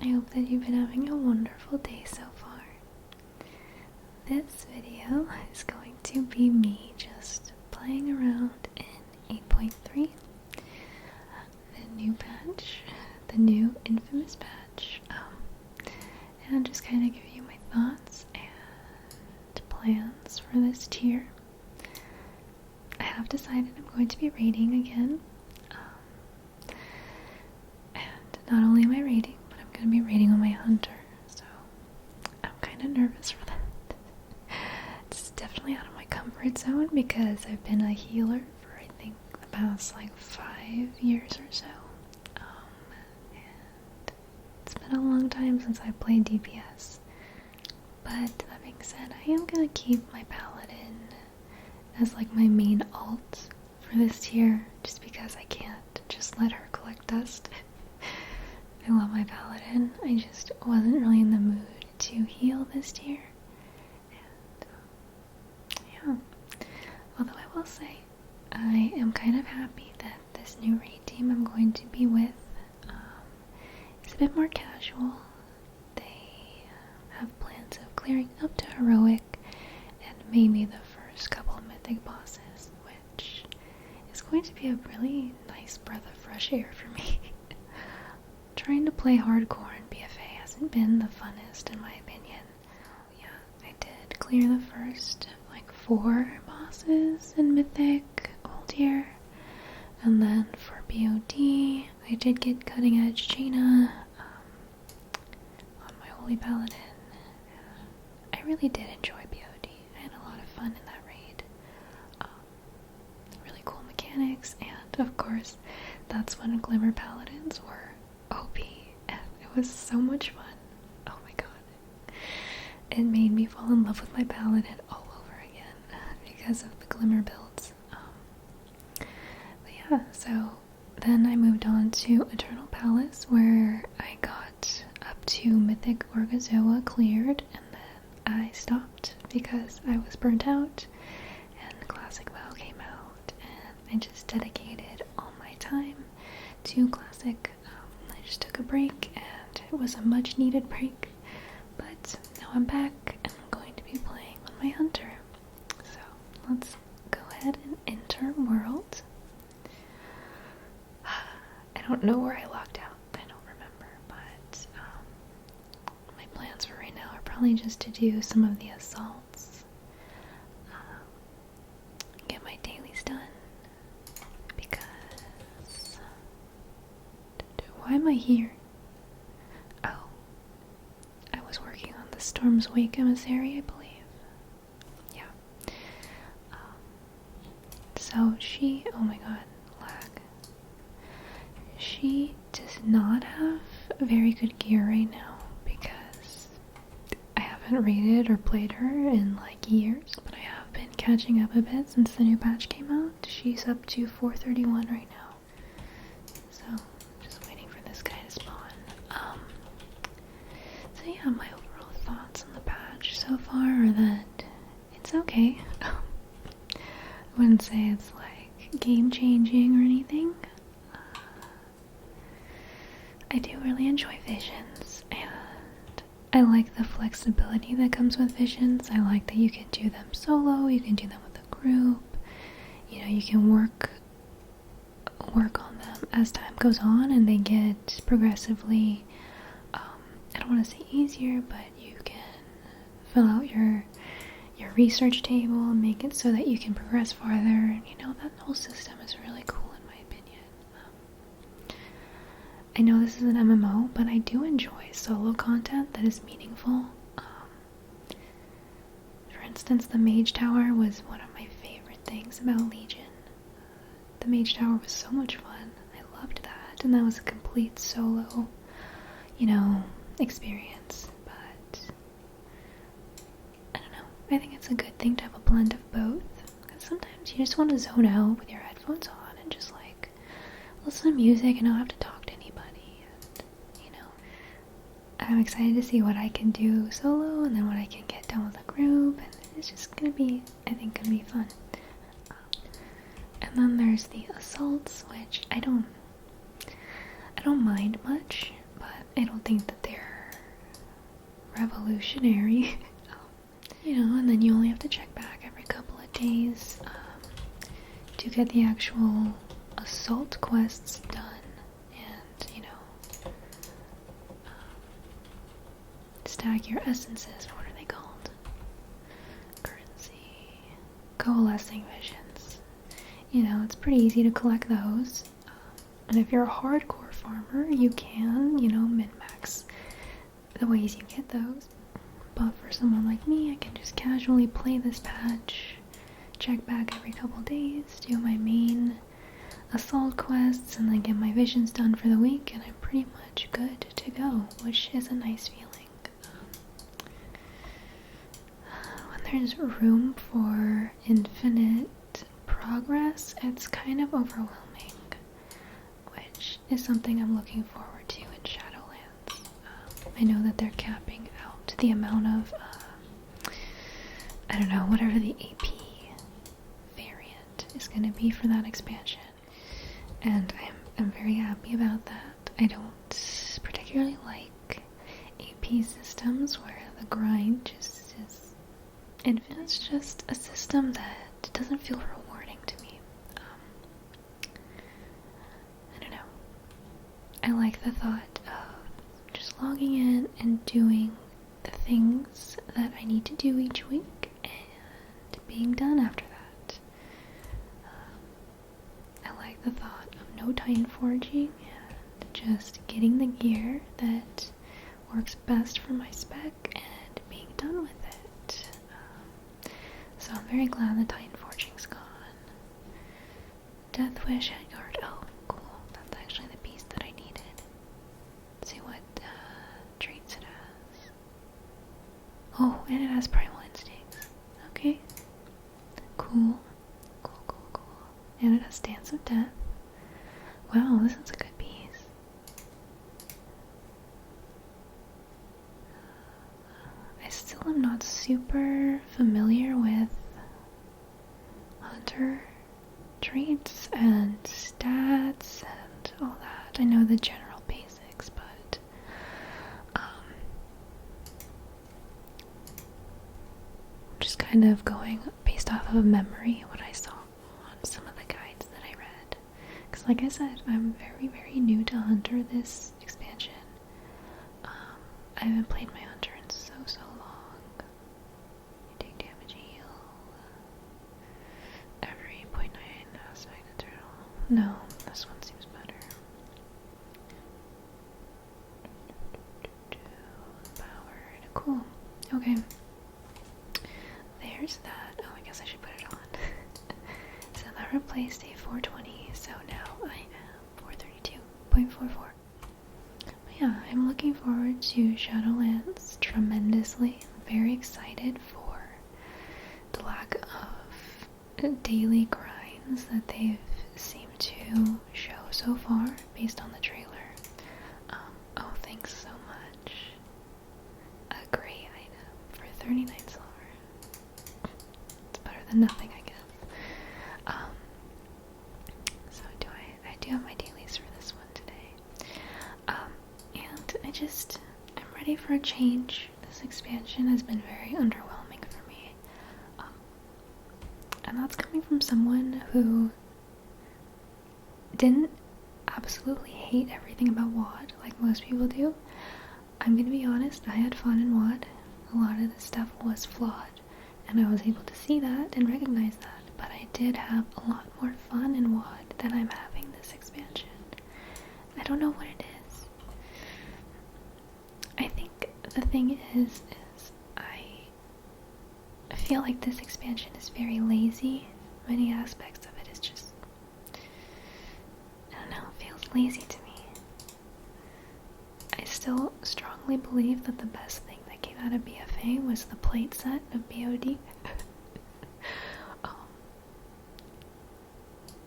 I hope that you've been having a wonderful day so far. This video is going to be me just playing around in 8.3, the new patch, the new infamous patch, and just kind of give you my thoughts and plans for this tier. I have decided I'm going to be raiding again, and not only am I raiding, but I'm going to be raiding on my hunter, so I'm kind of nervous for that. It's definitely out of my comfort zone because I've been a healer for I think the past like 5 years or so, and it's been a long time since I played DPS. But that being said, I am going to keep my paladin as like my main alt for this tier, just because I can't just let her collect dust. I love my paladin, I just wasn't really in the mood to heal this tier, and yeah. Although I will say, I am kind of happy that this new raid team I'm going to be with is a bit more casual. They have plans of clearing up to heroic and maybe the first couple of mythic bosses, which is going to be a really nice breath of fresh air for me. Trying to play hardcore in BFA hasn't been the funnest in my opinion. Yeah, I did clear the first like 4 bosses in mythic old year, and then for BOD I did get cutting edge Jaina on my holy paladin. I really did enjoy BOD. I had a lot of fun in that raid. Really cool mechanics, and of course that's when Glimmer Paladins were OP, and it was so much fun. Oh my god. It made me fall in love with my paladin all over again because of the Glimmer builds. But yeah, so then I moved on to Eternal Palace, where I got up to Mythic Orgazoa cleared, and then I stopped because I was burnt out and Classic WoW came out, and I just dedicated all my time to Classic. I just took a break, and it was a much needed break, but now I'm back and I'm going to be playing on my hunter. So let's go ahead and enter world. I don't know where I logged out, I don't remember, but my plans for right now are probably just to do some of the assaults, get my dailies done, because why am I here? Oh, I was working on the Storm's Wake emissary, I believe. Yeah. So she, oh my god, lag. She does not have very good gear right now because I haven't raided or played her in like years, but I have been catching up a bit since the new patch came out. She's up to 431 right now. So just waiting for this guy to spawn. So yeah, my overall thoughts on the patch so far are that it's okay. I wouldn't say it's like game changing or anything. I do really enjoy visions, and I like the flexibility that comes with visions. I like that you can do them solo, you can do them with a group, you know, you can work on them as time goes on, and they get progressively, I don't want to say easier, but you can fill out your research table and make it so that you can progress farther, and you know, that whole system is really cool in my opinion. I know this is an MMO, but I do enjoy solo content that is meaningful. For instance, the Mage Tower was one of my favorite things about Legion. The Mage Tower was so much fun. I loved that, and that was a complete solo, you know, experience. But I don't know. I think it's a good thing to have a blend of both, because sometimes you just want to zone out with your headphones on and just like listen to music and not have to talk to anybody. And you know, I'm excited to see what I can do solo and then what I can get done with a group, and it's just gonna be, I think, gonna be fun. And then there's the assaults, which I don't mind much, but I don't think that they're revolutionary. You know, and then you only have to check back every couple of days to get the actual assault quests done, and, you know, stack your essences. What are they called? Currency. Coalescing visions. You know, it's pretty easy to collect those. And if you're a hardcore farmer, you can, you know, min-max the ways you get those. But for someone like me, I can just casually play this patch, check back every couple days, do my main assault quests, and then get my visions done for the week, and I'm pretty much good to go, which is a nice feeling. When there's room for infinite progress, it's kind of overwhelming, which is something I'm looking forward to in Shadowlands. I know that they're capping out the amount of, I don't know, whatever the AP variant is going to be for that expansion. And I'm very happy about that. I don't particularly like AP systems where the grind just is infinite. It's just a system that doesn't feel rewarding to me. I don't know. I like the thought of just logging in and doing the things that I need to do each week and being done after that. I like the thought of no time forging and just getting the gear that works best for my spec and being done with it. So I'm very glad the time forging's gone. Death Wish Headguard. Oh, cool. That's actually the piece that I needed. Let's see what traits it has. Oh, and it has Primal Instincts. Okay. Cool. Cool. And it has Dance of Death. Wow, this is a good piece. I still am not super familiar with hunter traits and stats and all that. I know the general basics, but just kind of going based off of memory what I saw on some of the guides that I read. Because like I said, I'm very, very new to Hunter this expansion. I haven't played my Hunter in so long. You take damage heal. Every 0.9 aspect of turtle. No, this one seems better. Powered. Cool. Okay. There's that. Oh, I guess I should put it on. So that replaced a 420, so now I am 432.44. But yeah, I'm looking forward to Shadowlands tremendously. I'm very excited for the lack of daily grinds that they've seemed to show so far based on the trailer. Oh, thanks so much. A great item for 39 silver. It's better than nothing, I guess. So I do have my dailies for this one today. And I'm ready for a change. This expansion has been very underwhelming for me. And that's coming from someone who didn't absolutely hate everything about WoD like most people do. I'm gonna be honest, I had fun in WoD. A lot of the stuff was flawed, and I was able to see that and recognize that, but I did have a lot more fun in WoD than I'm having this expansion. I don't know what it is. I think the thing is I feel like this expansion is very lazy. Many aspects of it is just, I don't know, feels lazy to me. I still strongly believe that the best thing that came out of BFA was the plate set of BOD.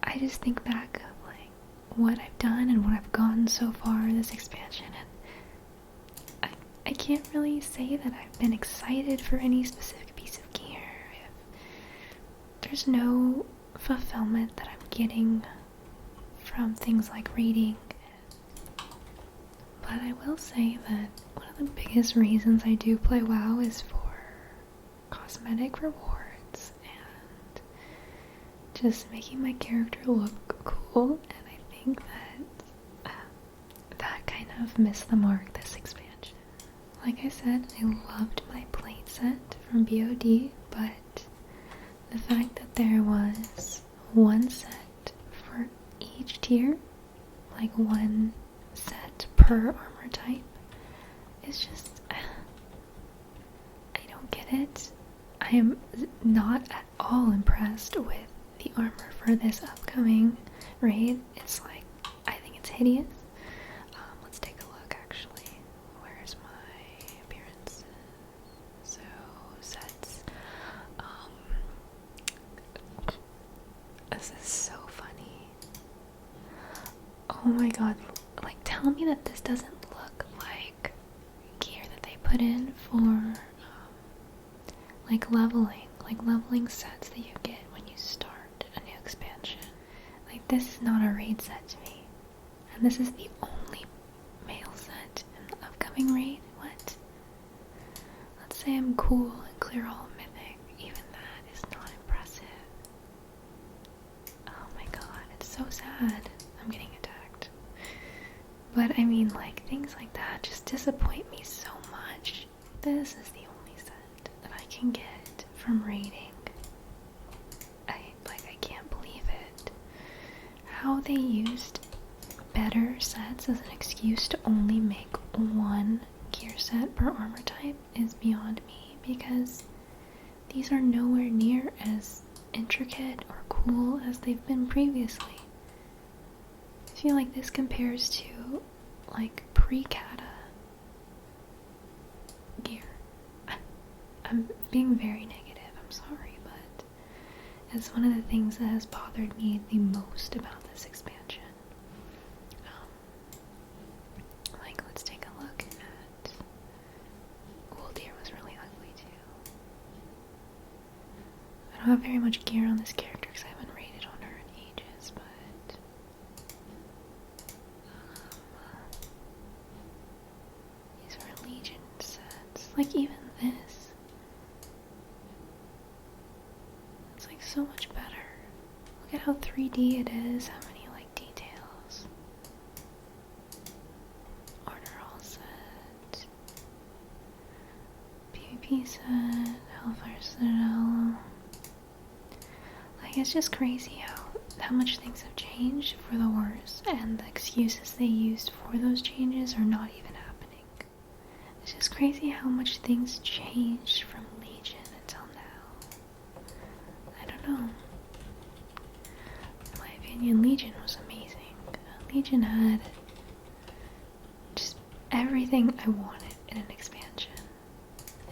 I just think back of like what I've done and what I've gotten so far this expansion, and I can't really say that I've been excited for any specific piece of gear. There's no fulfillment that I'm getting from things like raiding, But I will say that one of the biggest reasons I do play WoW is for cosmetic rewards and just making my character look cool, and I think that that kind of missed the mark this expansion. Like I said, I loved my playset from BOD, but the fact that there was one set for each tier, like one set per armor type, is just, I don't get it. I am not at all impressed with the armor for this upcoming raid. It's like, I think it's hideous. Let's take a look actually. Where's my appearances? So, sets. This is so funny. Oh my god, like tell me that this doesn't look like gear that they put in for like leveling sets that you get when you start a new expansion. Like, this is not a raid set to me. And this is the only male set in the upcoming raid? What? Let's say I'm cool and clear all mythic. Even that is not impressive. Oh my god, it's so sad. I'm getting attacked. But I mean, like, things like that just disappoint me so much. This is the only set that I can get from raiding. I can't believe it. How they used better sets as an excuse to only make one gear set per armor type is beyond me, because these are nowhere near as intricate or cool as they've been previously. I feel like this compares to like pre-kata gear. I'm being very negative, I'm sorry, but it's one of the things that has bothered me the most about this expansion. Like, let's take a look at... Deer was really ugly too. I don't have very much gear on this character because I haven't raided on her in ages, but... these are Legion sets. Like, even this. It's like so much better. Look at how 3D it is, how many like details. Order all set. PvP set, Hellfire Citadel. Like, it's just crazy how much things have changed for the worse, and the excuses they used for those changes are not even happening. It's just crazy how much things changed from Legion until now. I don't know. In my opinion, Legion was amazing. Legion had just everything I wanted in an expansion.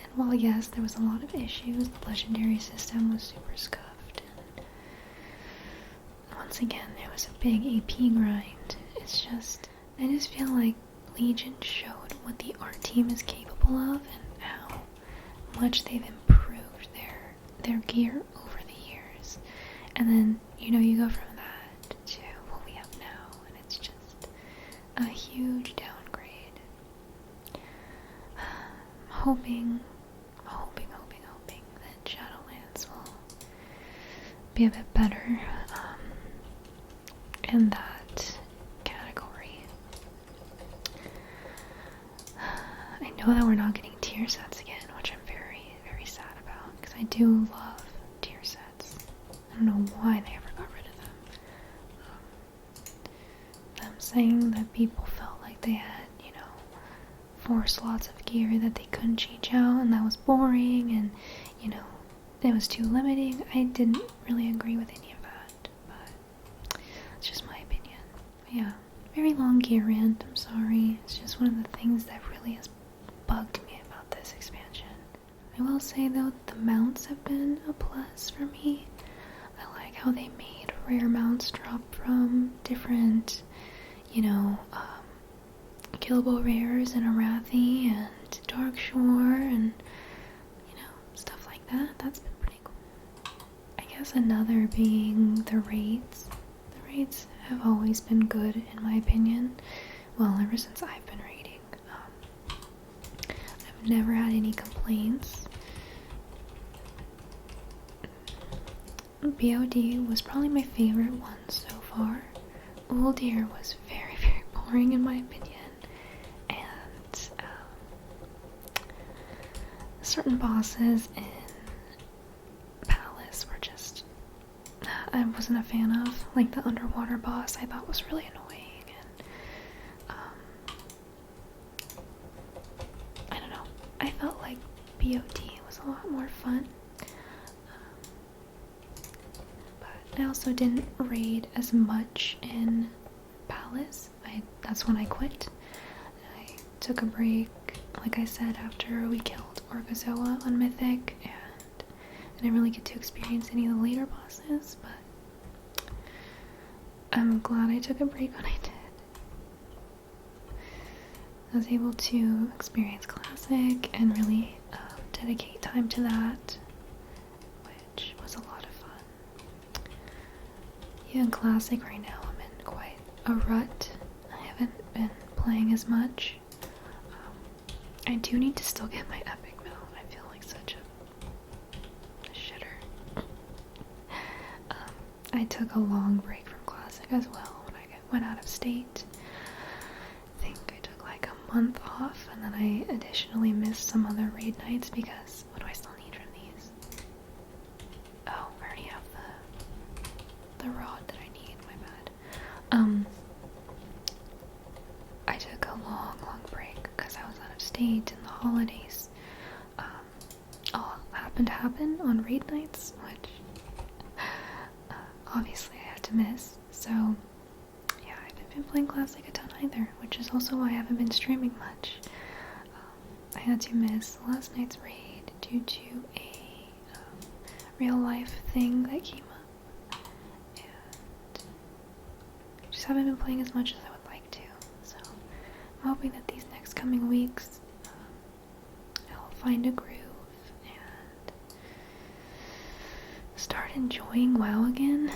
And while yes, there was a lot of issues, the legendary system was super scuffed, and once again, there was a big AP grind. It's just, I just feel like Legion showed what the art team is capable of and how much they've improved their gear over the years. And then, you know, you go from that to what we have now, and it's just a huge downgrade. I'm hoping that Shadowlands will be a bit better in that category. I know that we're not getting tier sets again, which I'm very, very sad about, because I do love tier sets. I don't know why they ever got rid of them. Them saying that people felt like they had, you know, 4 slots of gear that they couldn't change out, and that was boring, and, you know, it was too limiting. I didn't really agree with any of that, but it's just my opinion. But yeah, very long gear rant, I'm sorry. It's just one of the things that really has bugged me about this expansion. I will say though, the mounts have been a plus for me. I like how they made rare mounts drop from different, you know, killable rares in Arathi and Darkshore and, you know, stuff like that. That's been pretty cool. I guess another being the raids. The raids have always been good in my opinion. Well, ever since I've been raiding. never had any complaints. BOD was probably my favorite one so far. Uldir was very, very boring in my opinion. And certain bosses in Palace were just, I wasn't a fan of. Like the underwater boss I thought was really annoying, and I don't know. I felt like BOD was a lot more fun. But I also didn't raid as much in Palace. That's when I quit. I took a break, like I said, after we killed Orgozoa on Mythic, and I didn't really get to experience any of the later bosses, but I'm glad I took a break when I did. I was able to experience Classic and really dedicate time to that, which was a lot of fun. Even Classic right now, I'm in quite a rut. I haven't been playing as much. I do need to still get my epic mount. I feel like such a shitter. I took a long break from Classic as well when I went out of state. I think I took like a month off, and then I additionally missed some other raid nights because what do I still need from these? Oh, I already have the rod that I need. My bad. I took a long break because I was out of state in the holidays. All happened to happen on raid nights, which obviously I had to miss. So yeah, I haven't been playing Classic a ton either, which is also why I haven't been streaming much. I had to miss last night's raid due to a real life thing that came up, and I just haven't been playing as much as I would like to. So I'm hoping that these next coming weeks I'll find a groove and start enjoying WoW again.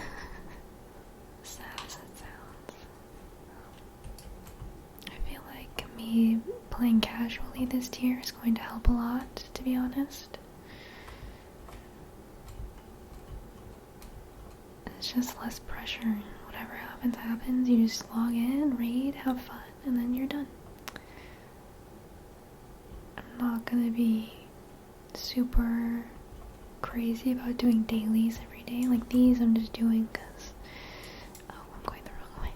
Sad as it sounds. I feel like me playing casually this tier is going to help a lot, to be honest. It's just less pressure. Whatever happens, happens. You just log in, raid, have fun, and then you're done. I'm not gonna be super crazy about doing dailies every day. Like these, I'm just doing because, oh, I'm going the wrong way.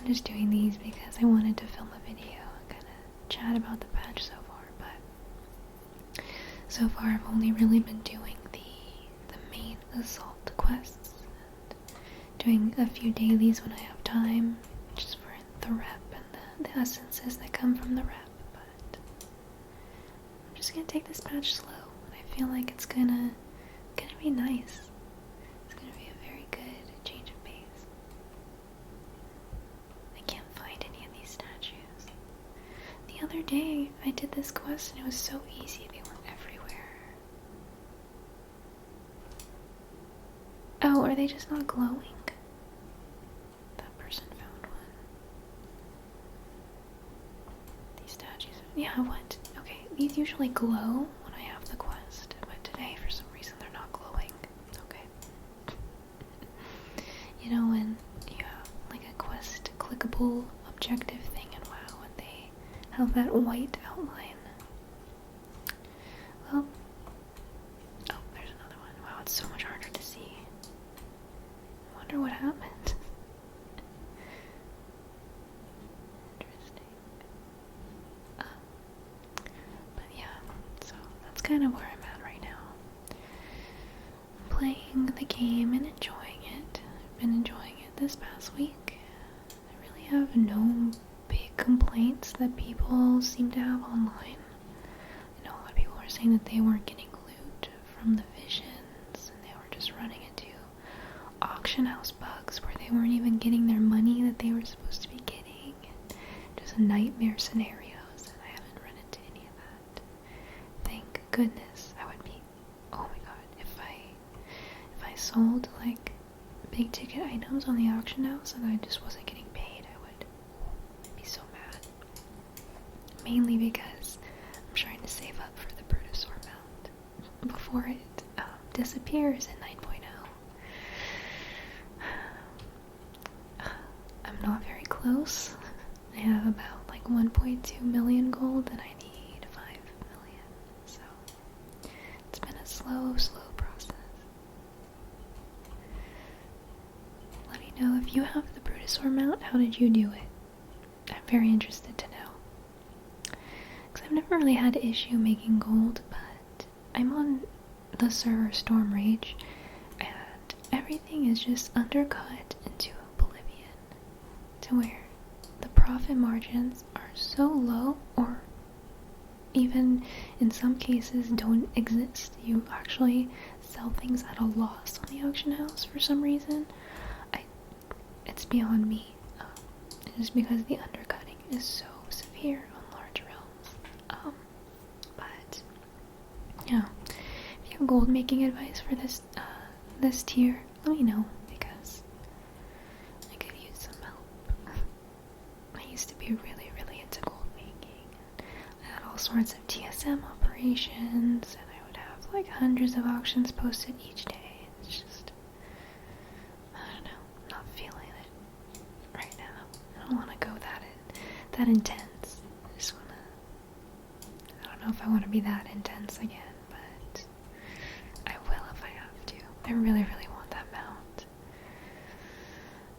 I'm just doing these because I wanted to film a video and kind of chat about the patch so far. But so far, I've only really been doing the main assault quests. Doing a few dailies when I have time, just for the rep and the essences that come from the rep, but I'm just gonna take this patch slow, and I feel like it's gonna be nice. It's gonna be a very good change of pace. I can't find any of these statues. The other day, I did this quest and it was so easy, they were everywhere. Oh, are they just not glowing? Yeah, what? Okay, these usually glow when I have the quest, but today for some reason they're not glowing. Okay. You know when you have like a quest clickable objective thing in WoW and they have that white outline? Well, oh, there's another one. Wow, it's so much harder to see. I wonder what happened. Kind of where I'm at right now. I'm playing the game and enjoying it. I've been enjoying it this past week. I really have no big complaints that people seem to have online. I know a lot of people were saying that they weren't getting loot from the visions and they were just running into auction house bugs where they weren't even getting their money that they were supposed to be getting. Just nightmare scenarios. Goodness, I would be, oh my god, if I sold like big ticket items on the auction house and I just wasn't getting paid, I'd be so mad. Mainly because I'm sure save up for the Brutosaur mount before it disappears in 9.0. I'm not very close. I have about like 1.2 million gold and I need 5 million. So it's been a slow process. Let me know if you have the Brutosaur mount. How did you do it? I'm very interested to know. Because I've never really had an issue making gold, but I'm on the server Storm Rage and everything is just undercut into oblivion to where the profit margins are so low, or even in some cases don't exist. You actually sell things at a loss on the auction house for some reason. It's beyond me. Just because the undercutting is so severe on large realms. But yeah, if you have gold making advice for this tier, let me know, because I could use some help. I used to be really into gold making. I had all sorts of TSM operations, and I would have like hundreds of auctions posted each day. It's just, I don't know, not feeling it right now. I don't want to go that intense. I just want to, I don't know if I want to be that intense again, but I will if I have to. I really want that mount.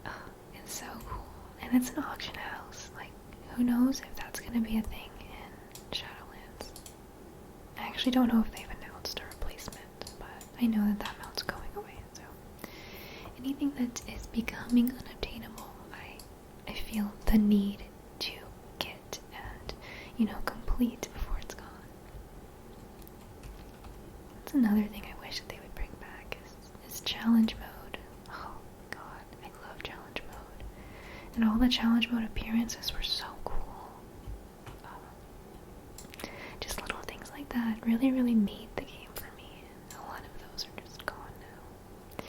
Oh, it's so cool. And it's an auction house. Like, who knows if that's going to be a thing in Shadowlands. I actually don't know if they've announced a replacement, but I know that mount's going away. So anything that is becoming unobtainable, I feel the need to get and, complete before it's gone. That's another thing I wish that they would bring back is challenge mode. Oh god, I love challenge mode. And all the challenge mode appearances were so cool. Just little things like that really made the game for me. And a lot of those are just gone now.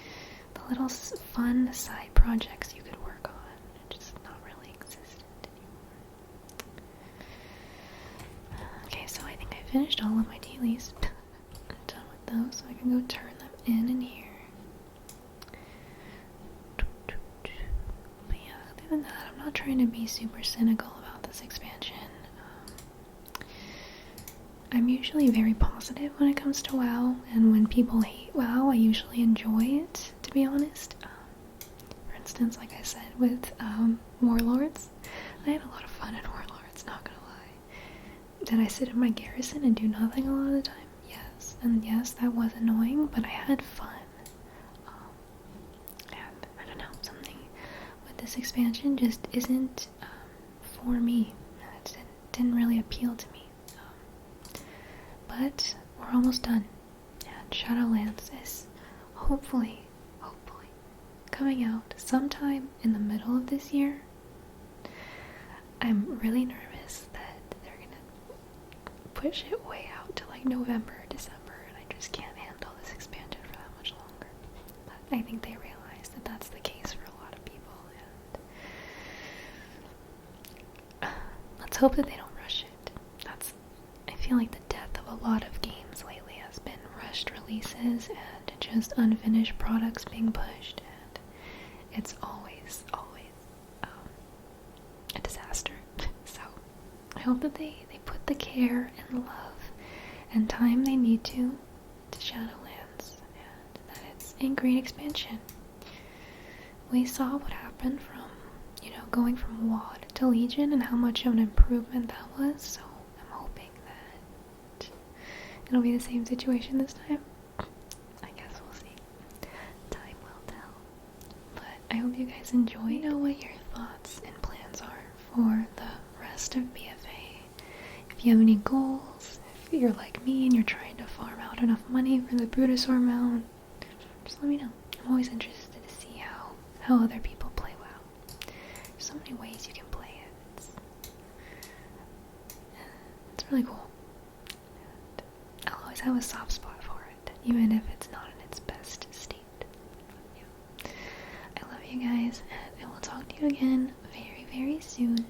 The little fun side projects you could work on are just not really existent anymore. Okay, so I think I finished all of my dailies. I'm done with those, so I can go turn them in here. But yeah, other than that, I'm not trying to be super cynical about this expansion. I'm usually very positive when it comes to WoW, and when people hate WoW, I usually enjoy it, to be honest. For instance, like I said, with Warlords, I had a lot of fun in Warlords, not gonna lie. Did I sit in my garrison and do nothing a lot of the time? Yes, and yes, that was annoying, but I had fun. And I don't know, something with this expansion just isn't for me. It didn't really appeal to me. But we're almost done, and Shadowlands is hopefully coming out sometime in the middle of this year. I'm really nervous that they're gonna push it way out to like November, December, and I just can't handle this expansion for that much longer. But I think they realize that that's the case for a lot of people, and let's hope that they don't rush it. I feel like the death of a lot of games lately has been rushed releases and just unfinished products being pushed, and it's always a disaster. So I hope that they put the care and love and time they need to Shadowlands, and that it's a great expansion. We saw what happened from, going from WoD to Legion and how much of an improvement that was, so I'm hoping that it'll be the same situation this time. I guess we'll see. Time will tell. But I hope you guys enjoy. What your thoughts and plans are for the rest of BFA. If you have any goals, if you're like me and you're trying to farm out enough money for the Brutosaur mount, just let me know. I'm always interested to see how other people play WoW. There's so many ways you can play it. It's really cool. And I'll always have a soft spot for it, even if it's not in its best state. Yeah. I love you guys, and I will talk to you again very soon.